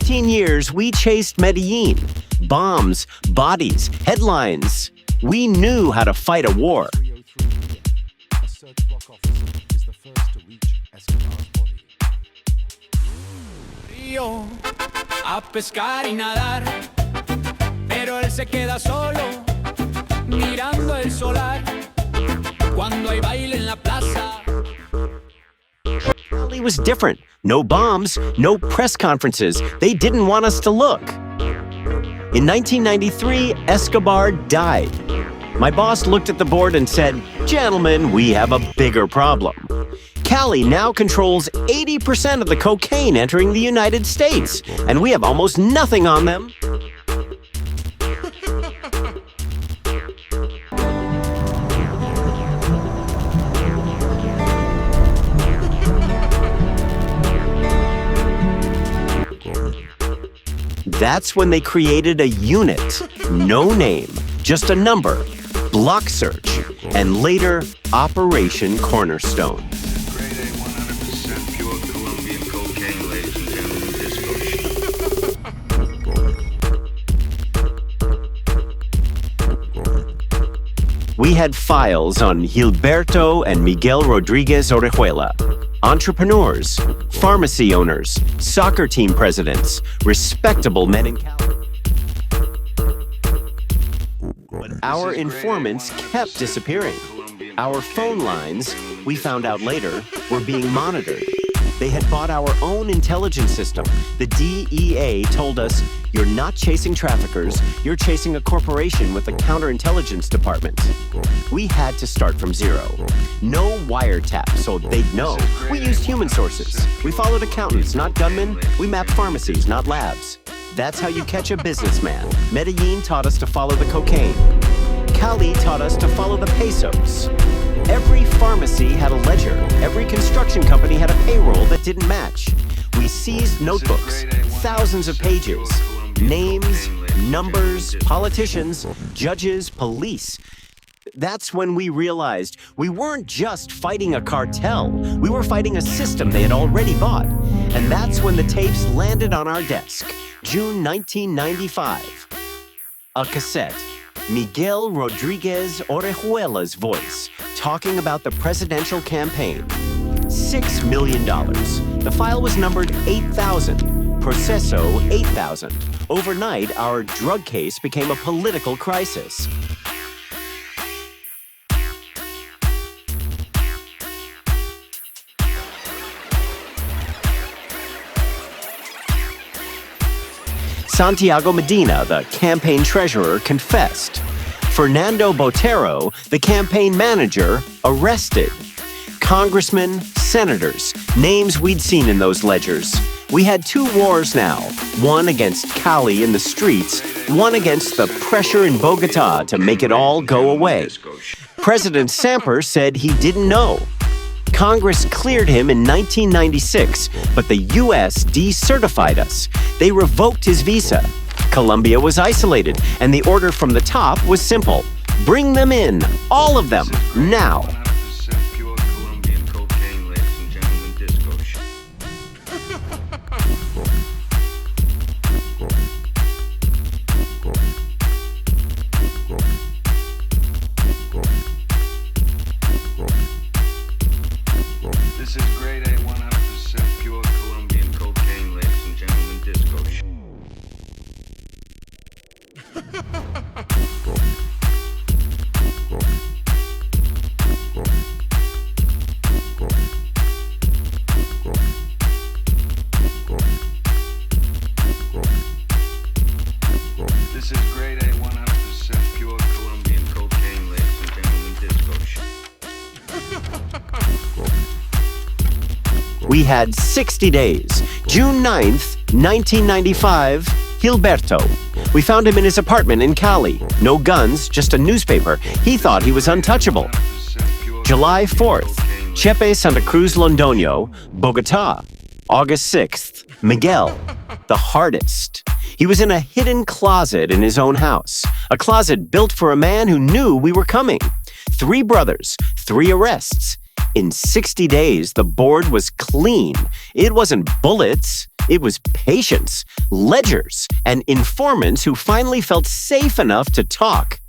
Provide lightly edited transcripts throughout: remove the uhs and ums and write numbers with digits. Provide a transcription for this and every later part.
15 years, we chased Medellin. Bombs, bodies, headlines. We knew how to fight a war. A search Bloc officer is the first to reach Escobar's body. Río a pescar y nadar, pero él se queda solo mirando el solar cuando hay baile en la plaza. Cali was different. No bombs, no press conferences. They didn't want us to look. In 1993, Escobar died. My boss looked at the board and said, "Gentlemen, we have a bigger problem. Cali now controls 80% of the cocaine entering the United States, and we have almost nothing on them." That's when they created a unit, no name, just a number, Bloc Search, and later Operation Cornerstone. Grade A 100% pure Colombian cocaine, ladies and gentlemen, disco. We had files on Gilberto and Miguel Rodriguez Orejuela, entrepreneurs, pharmacy owners, soccer team presidents, respectable men in Cali. But our informants kept disappearing. Our phone lines, we found out later, were being monitored. They had bought our own intelligence system. The DEA told us, "You're not chasing traffickers, you're chasing a corporation with a counterintelligence department." We had to start from zero. No wiretap, so they'd know. We used human sources. We followed accountants, not gunmen. We mapped pharmacies, not labs. That's how you catch a businessman. Medellin taught us to follow the cocaine. Cali taught us to follow the pesos. Every pharmacy had a ledger. Every construction company had a payroll that didn't match. We seized notebooks, thousands of pages, names, numbers, politicians, judges, police. That's when we realized we weren't just fighting a cartel. We were fighting a system they had already bought. And that's when the tapes landed on our desk, June 1995. A cassette. Miguel Rodriguez Orejuela's voice, talking about the presidential campaign. $6 million. The file was numbered 8,000. Proceso 8,000. Overnight, our drug case became a political crisis. Santiago Medina, the campaign treasurer, confessed. Fernando Botero, the campaign manager, arrested. Congressmen, senators, names we'd seen in those ledgers. We had two wars now, one against Cali in the streets, one against the pressure in Bogota to make it all go away. President Samper said he didn't know. Congress cleared him in 1996, but the U.S. decertified us. They revoked his visa. Colombia was isolated, and the order from the top was simple. Bring them in, all of them, now. 100% pure Colombian cocaine, ladies and gentlemen, disco. This is grade A 100% pure Colombian cocaine, ladies and gentlemen, disco. This is grade A 100% pure Colombian cocaine, ladies and gentlemen, disco. We had 60 days. June 9th, 1995, Gilberto. We found him in his apartment in Cali. No guns, just a newspaper. He thought he was untouchable. July 4th, Chepe Santa Cruz Londoño, Bogota. August 6th, Miguel, the hardest. He was in a hidden closet in his own house, a closet built for a man who knew we were coming. 3 brothers, 3 arrests. In 60 days, the board was clean. It wasn't bullets. It was patience, ledgers, and informants who finally felt safe enough to talk.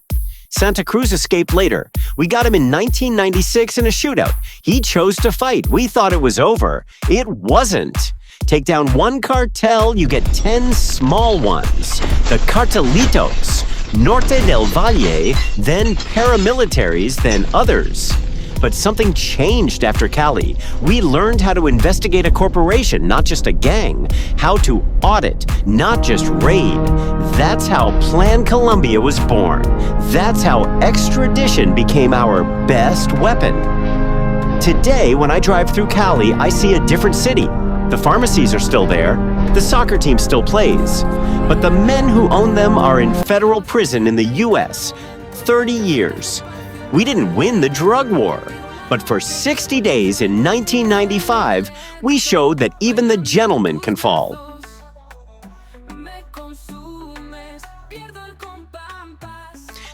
Santa Cruz escaped later. We got him in 1996 in a shootout. He chose to fight. We thought it was over. It wasn't. Take down one cartel, you get 10 small ones. The cartelitos, Norte del Valle, then paramilitaries, then others. But something changed after Cali. We learned how to investigate a corporation, not just a gang. How to audit, not just raid. That's how Plan Colombia was born. That's how extradition became our best weapon. Today, when I drive through Cali, I see a different city. The pharmacies are still there. The soccer team still plays. But the men who own them are in federal prison in the US. 30 years. We didn't win the drug war. But for 60 days in 1995, we showed that even the gentleman can fall.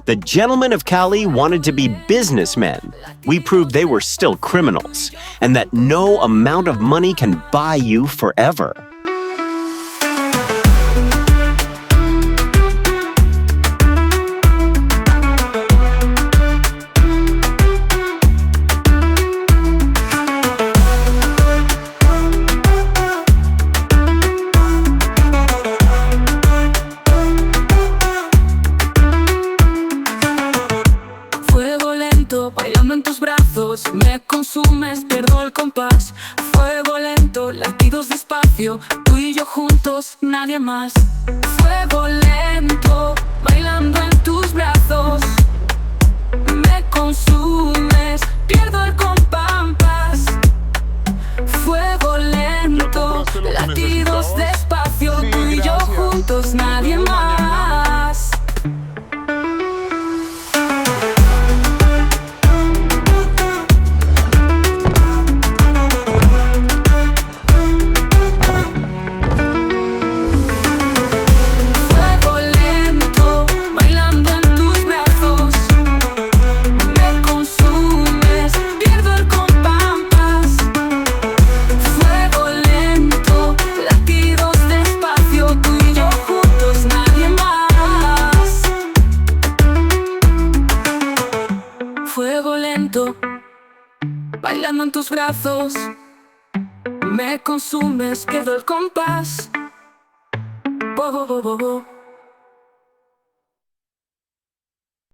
The gentlemen of Cali wanted to be businessmen. We proved they were still criminals, and that no amount of money can buy you forever. Bailando en tus brazos, me consumes, pierdo el compás. Fuego lento, latidos despacio, tú y yo juntos, nadie más. Fuego lento, bailando en tus brazos, me consumes, pierdo el compás. Fuego lento, latidos despacio, tú y yo juntos, nadie más. Fuego lento, bailando en tus brazos, me consumes, pierdo el compás. Bo, bo, bo, bo, bo.